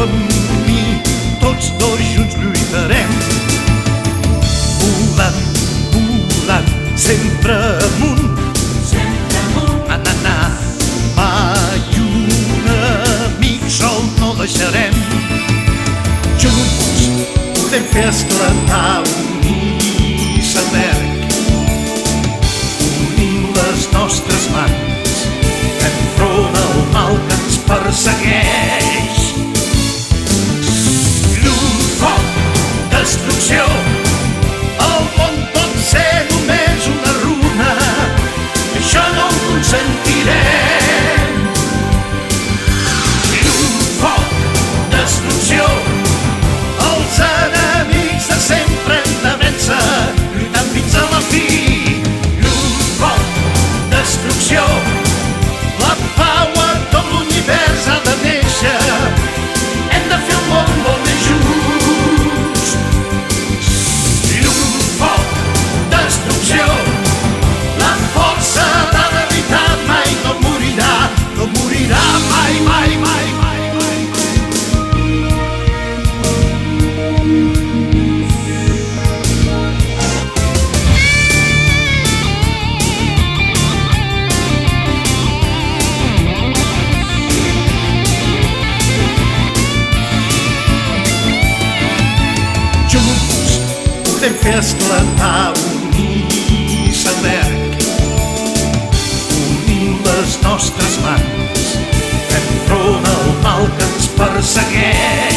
amb mi, tots dos junts lluitarem. Volant, volant, sempre amunt, na, na, na. Mai un amic sol no deixarem. Junts podem fer esclatar un iceberg, unint les nostres mans, fem front al mal que ens persegueix. Llum, foc, destrucció, el món pot ser només una runa, això no ho consentirem. Llum, foc, destrucció, els enemics de sempre hem de vèncer, lluitant fins a la fi. Llum, foc, destrucció, la pau a tot l'univers ha de néixer, hem de fer un món molt més just. Llum, foc, destrucció, la força de la veritat mai no morirà, no morirà mai, mai, mai, mai, mai. Junts podem fer esclatar un iceberg, unint les nostres mans, fem front al mal que ens persegueix.